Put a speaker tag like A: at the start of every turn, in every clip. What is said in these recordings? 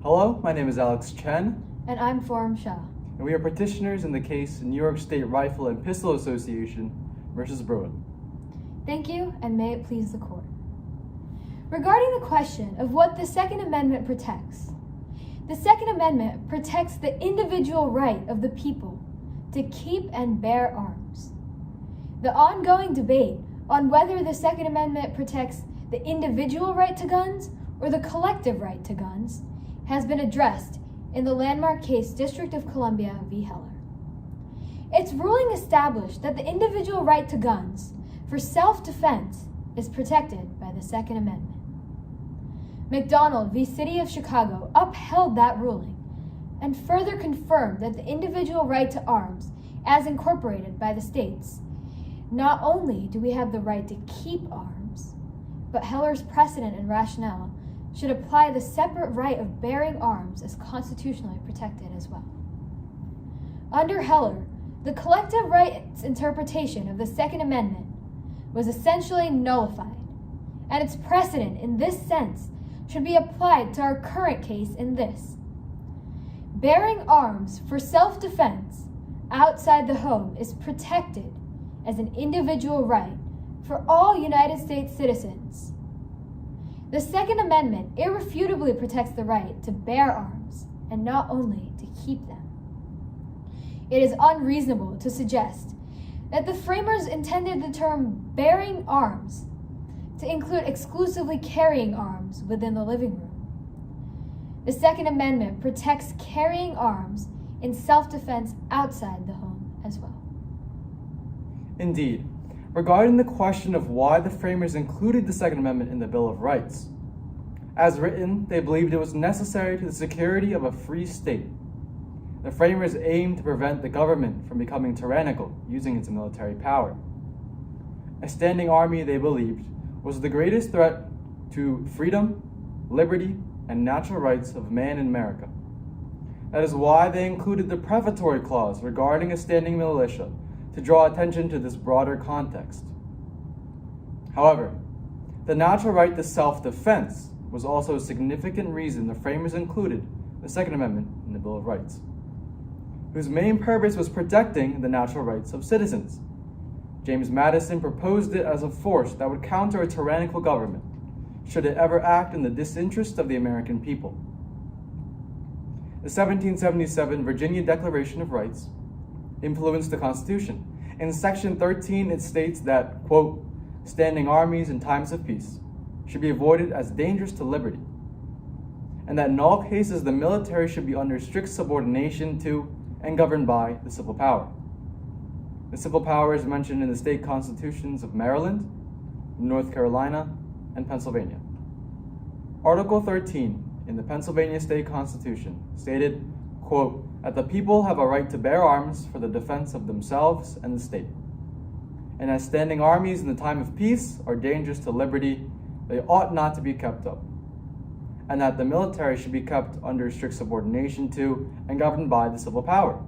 A: Hello, my name is Alex Chen,
B: And I'm Forum Shah.
A: and we are petitioners in the case New York State Rifle and Pistol Association versus Bruin.
B: Thank you, and may it please the court. Regarding the question of what the Second Amendment protects, the Second Amendment protects the individual right of the people to keep and bear arms. The ongoing debate on whether the Second Amendment protects the individual right to guns or the collective right to guns has been addressed in the landmark case District of Columbia v. Heller. Its ruling established that the individual right to guns for self-defense is protected by the Second Amendment. McDonald v. City of Chicago upheld that ruling and further confirmed that the individual right to arms, as incorporated by the states, not only do we have the right to keep arms, but Heller's precedent and rationale should apply the separate right of bearing arms as constitutionally protected as well. Under Heller, the collective rights interpretation of the Second Amendment was essentially nullified, and its precedent in this sense should be applied to our current case in this. Bearing arms for self-defense outside the home is protected as an individual right for all United States citizens. The Second Amendment irrefutably protects the right to bear arms and not only to keep them. It is unreasonable to suggest that the framers intended the term bearing arms to include exclusively carrying arms within the living room. The Second Amendment protects carrying arms in self-defense outside the home as well.
A: Indeed, regarding the question of why the framers included the Second Amendment in the Bill of Rights, as written, they believed it was necessary to the security of a free state. The framers aimed to prevent the government from becoming tyrannical using its military power. A standing army, they believed, was the greatest threat to freedom, liberty, and natural rights of man in America. That is why they included the prefatory clause regarding a standing militia to draw attention to this broader context. However, the natural right to self-defense was also a significant reason the framers included the Second Amendment in the Bill of Rights, whose main purpose was protecting the natural rights of citizens. James Madison proposed it as a force that would counter a tyrannical government, should it ever act in the disinterest of the American people. The 1777 Virginia Declaration of Rights influenced the Constitution. In Section 13, it states that, quote, standing armies in times of peace should be avoided as dangerous to liberty, and that in all cases the military should be under strict subordination to and governed by the civil power. The civil power is mentioned in the state constitutions of Maryland, North Carolina, and Pennsylvania. Article 13 in the Pennsylvania State Constitution stated, quote, that the people have a right to bear arms for the defense of themselves and the state. And as standing armies in the time of peace are dangerous to liberty, they ought not to be kept up. And that the military should be kept under strict subordination to and governed by the civil power.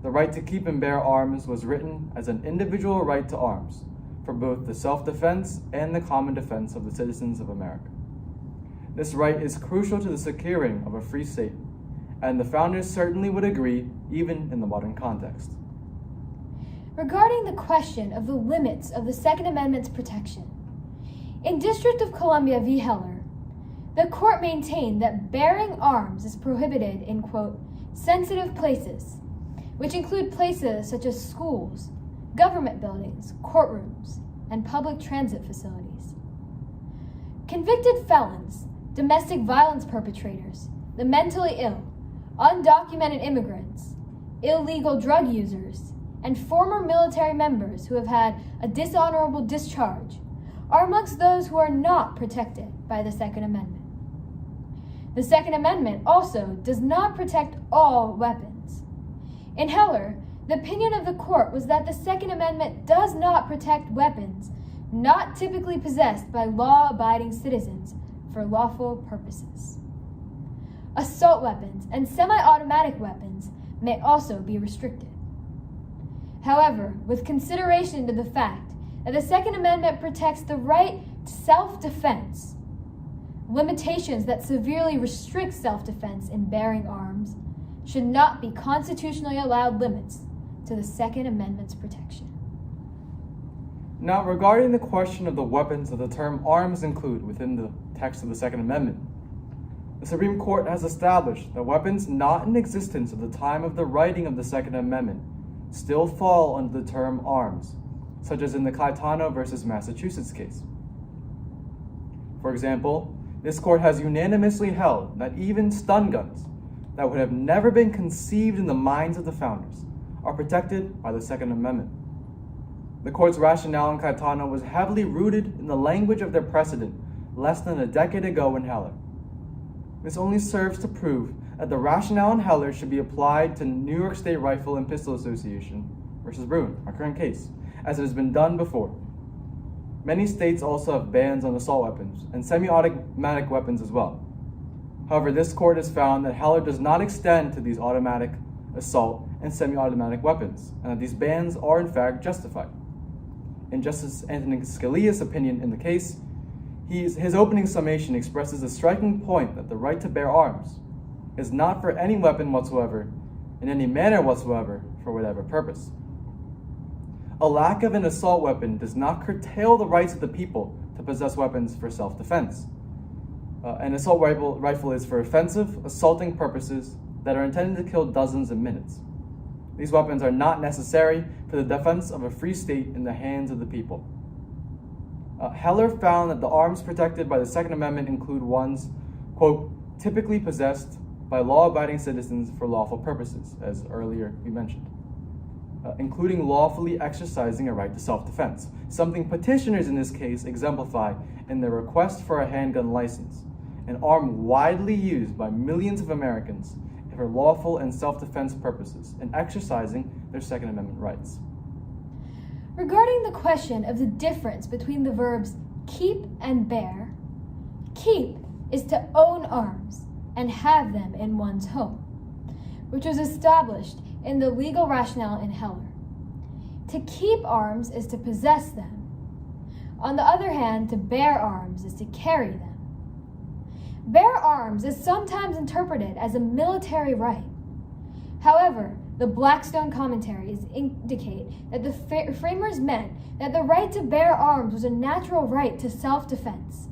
A: The right to keep and bear arms was written as an individual right to arms for both the self-defense and the common defense of the citizens of America. This right is crucial to the securing of a free state, and the founders certainly would agree, even in the modern context.
B: Regarding the question of the limits of the Second Amendment's protection, in District of Columbia v. Heller, the court maintained that bearing arms is prohibited in, quote, sensitive places, which include places such as schools, government buildings, courtrooms, and public transit facilities. Convicted felons, domestic violence perpetrators, the mentally ill, undocumented immigrants, illegal drug users, and former military members who have had a dishonorable discharge are amongst those who are not protected by the Second Amendment. The Second Amendment also does not protect all weapons. In Heller, the opinion of the court was that the Second Amendment does not protect weapons not typically possessed by law-abiding citizens for lawful purposes. Assault weapons and semi-automatic weapons may also be restricted. However, with consideration to the fact that the Second Amendment protects the right to self-defense, limitations that severely restrict self-defense in bearing arms should not be constitutionally allowed limits to the Second Amendment's protection.
A: Now, regarding the question of the weapons that the term arms include within the text of the Second Amendment, the Supreme Court has established that weapons not in existence at the time of the writing of the Second Amendment still fall under the term arms, such as in the Caetano versus Massachusetts case. For example, this court has unanimously held that even stun guns that would have never been conceived in the minds of the founders are protected by the Second Amendment. The court's rationale in Caetano was heavily rooted in the language of their precedent less than a decade ago in Heller. This only serves to prove that the rationale in Heller should be applied to New York State Rifle and Pistol Association versus Bruin, our current case, as it has been done before. Many states also have bans on assault weapons and semi-automatic weapons as well. However, this court has found that Heller does not extend to these automatic, assault, and semi-automatic weapons, and that these bans are in fact justified. In Justice Antonin Scalia's opinion in the case, his opening summation expresses a striking point that the right to bear arms is not for any weapon whatsoever, in any manner whatsoever, for whatever purpose. A lack of an assault weapon does not curtail the rights of the people to possess weapons for self-defense. An assault rifle is for offensive, assaulting purposes that are intended to kill dozens in minutes. These weapons are not necessary for the defense of a free state in the hands of the people. Heller found that the arms protected by the Second Amendment include ones, quote, typically possessed by law-abiding citizens for lawful purposes, as earlier we mentioned, including lawfully exercising a right to self-defense, something petitioners in this case exemplify in their request for a handgun license, an arm widely used by millions of Americans for lawful and self-defense purposes in exercising their Second Amendment rights.
B: Regarding the question of the difference between the verbs keep and bear, keep is to own arms and have them in one's home, which was established in the legal rationale in Heller. To keep arms is to possess them. On the other hand, to bear arms is to carry them. Bear arms is sometimes interpreted as a military right. However, the Blackstone commentaries indicate that the framers meant that the right to bear arms was a natural right to self-defense.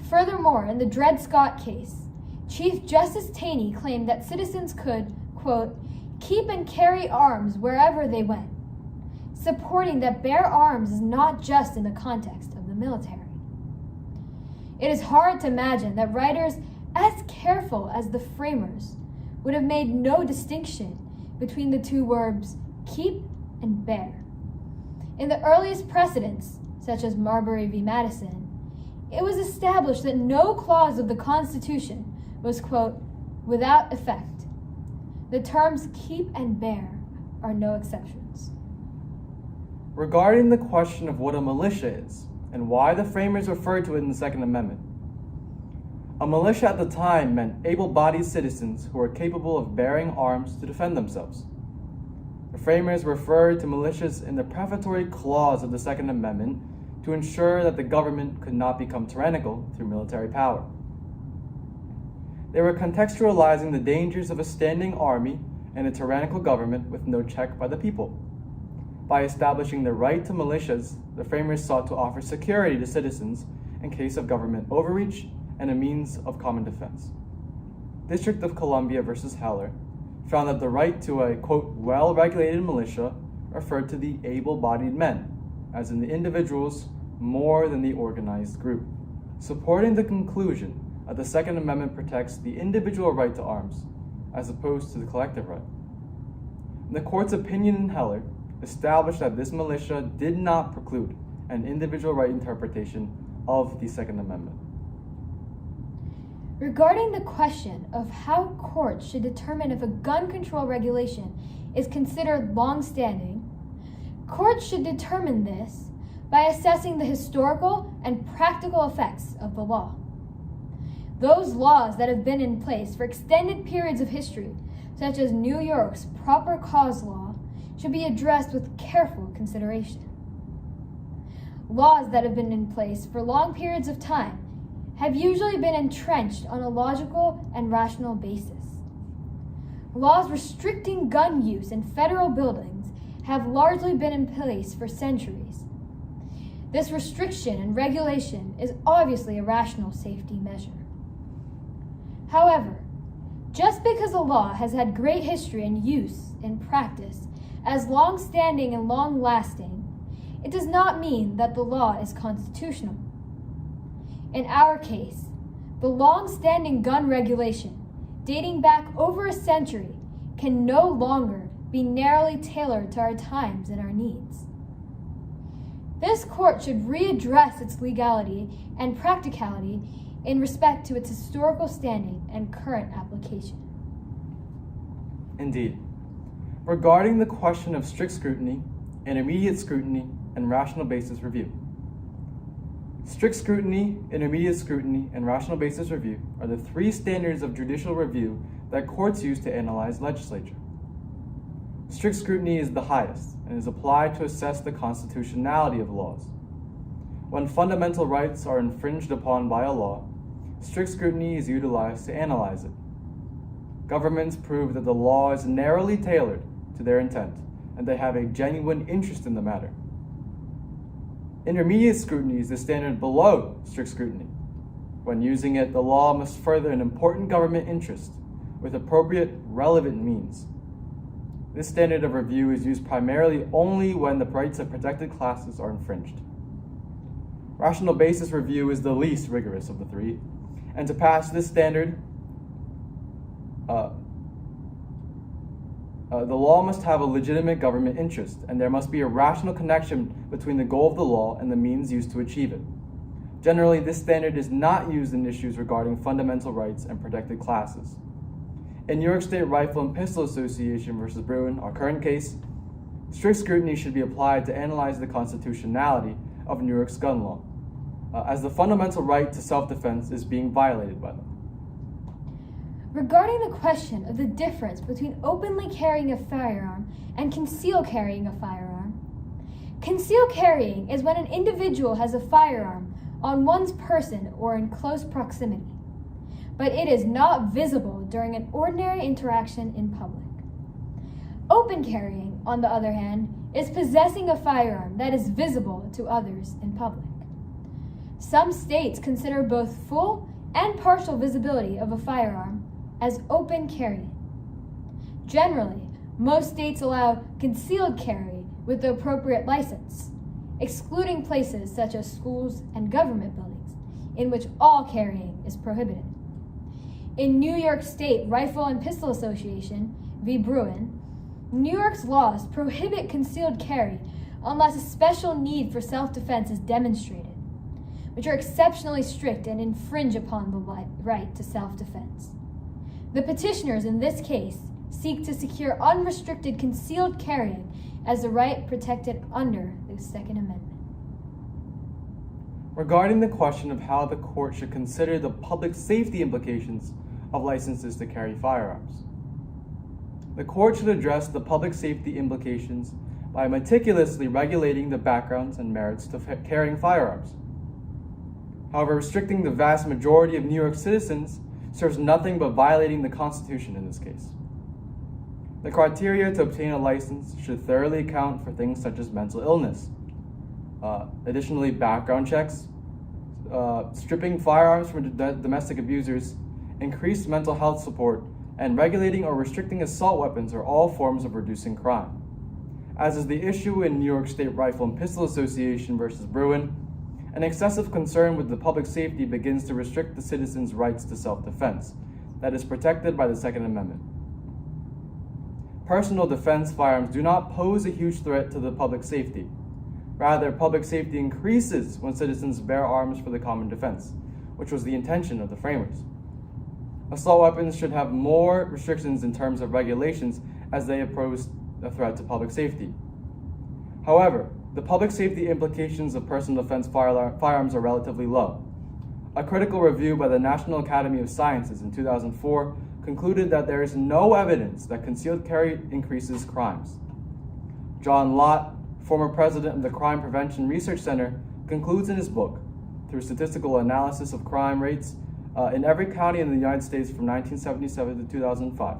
B: Furthermore, in the Dred Scott case, Chief Justice Taney claimed that citizens could, quote, keep and carry arms wherever they went, supporting that bear arms is not just in the context of the military. It is hard to imagine that writers as careful as the framers would have made no distinction between the two verbs keep and bear. In the earliest precedents, such as Marbury v. Madison, it was established that no clause of the Constitution was, quote, without effect. The terms keep and bear are no exceptions.
A: Regarding the question of what a militia is and why the framers referred to it in the Second Amendment, a militia at the time meant able-bodied citizens who were capable of bearing arms to defend themselves. The framers referred to militias in the prefatory clause of the Second Amendment to ensure that the government could not become tyrannical through military power. They were contextualizing the dangers of a standing army and a tyrannical government with no check by the people. By establishing the right to militias, the framers sought to offer security to citizens in case of government overreach and a means of common defense. District of Columbia versus Heller found that the right to a, quote, well-regulated militia referred to the able-bodied men, as in the individuals more than the organized group, supporting the conclusion that the Second Amendment protects the individual right to arms as opposed to the collective right. The court's opinion in Heller established that this militia did not preclude an individual right interpretation of the Second Amendment.
B: Regarding the question of how courts should determine if a gun control regulation is considered long-standing, courts should determine this by assessing the historical and practical effects of the law. Those laws that have been in place for extended periods of history, such as New York's proper cause law, should be addressed with careful consideration. Laws that have been in place for long periods of time, have usually been entrenched on a logical and rational basis. Laws restricting gun use in federal buildings have largely been in place for centuries. This restriction and regulation is obviously a rational safety measure. However, just because a law has had great history and use in practice as long-standing and long-lasting, it does not mean that the law is constitutional. In our case, the long-standing gun regulation, dating back over a century, can no longer be narrowly tailored to our times and our needs. This court should readdress its legality and practicality in respect to its historical standing and current application.
A: Indeed. Regarding the question of strict scrutiny, intermediate scrutiny, and rational basis review. Strict scrutiny, intermediate scrutiny, and rational basis review are the three standards of judicial review that courts use to analyze legislature. Strict scrutiny is the highest and is applied to assess the constitutionality of laws. When fundamental rights are infringed upon by a law, strict scrutiny is utilized to analyze it. Governments prove that the law is narrowly tailored to their intent and they have a genuine interest in the matter. Intermediate scrutiny is the standard below strict scrutiny. When using it, the law must further an important government interest with appropriate, relevant means. This standard of review is used primarily only when the rights of protected classes are infringed. Rational basis review is the least rigorous of the three, and to pass this standard, the law must have a legitimate government interest, and there must be a rational connection between the goal of the law and the means used to achieve it. Generally, this standard is not used in issues regarding fundamental rights and protected classes. In New York State Rifle and Pistol Association versus Bruin, our current case, strict scrutiny should be applied to analyze the constitutionality of New York's gun law, as the fundamental right to self-defense is being violated by them.
B: Regarding the question of the difference between openly carrying a firearm and concealed carrying a firearm, concealed carrying is when an individual has a firearm on one's person or in close proximity, but it is not visible during an ordinary interaction in public. Open carrying, on the other hand, is possessing a firearm that is visible to others in public. Some states consider both full and partial visibility of a firearm as open carry. Generally, most states allow concealed carry with the appropriate license, excluding places such as schools and government buildings, in which all carrying is prohibited. In New York State Rifle and Pistol Association v. Bruin, New York's laws prohibit concealed carry unless a special need for self-defense is demonstrated, which are exceptionally strict and infringe upon the right to self-defense. The petitioners in this case seek to secure unrestricted concealed carrying as the right protected under the Second Amendment.
A: Regarding the question of how the court should consider the public safety implications of licenses to carry firearms, the court should address the public safety implications by meticulously regulating the backgrounds and merits to carrying firearms. However, restricting the vast majority of New York citizens serves nothing but violating the Constitution in this case. The criteria to obtain a license should thoroughly account for things such as mental illness. Additionally, background checks, stripping firearms from domestic abusers, increased mental health support, and regulating or restricting assault weapons are all forms of reducing crime. As is the issue in New York State Rifle and Pistol Association versus Bruin, an excessive concern with the public safety begins to restrict the citizens' rights to self-defense that is protected by the Second Amendment. Personal defense firearms do not pose a huge threat to the public safety. Rather, public safety increases when citizens bear arms for the common defense, which was the intention of the framers. Assault weapons should have more restrictions in terms of regulations as they pose a threat to public safety. However, the public safety implications of personal defense firearms are relatively low. A critical review by the National Academy of Sciences in 2004 concluded that there is no evidence that concealed carry increases crimes. John Lott, former president of the Crime Prevention Research Center, concludes in his book, through statistical analysis of crime rates in every county in the United States from 1977 to 2005,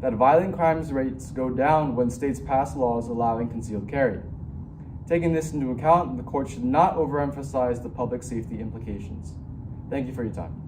A: that violent crimes rates go down when states pass laws allowing concealed carry. Taking this into account, the court should not overemphasize the public safety implications. Thank you for your time.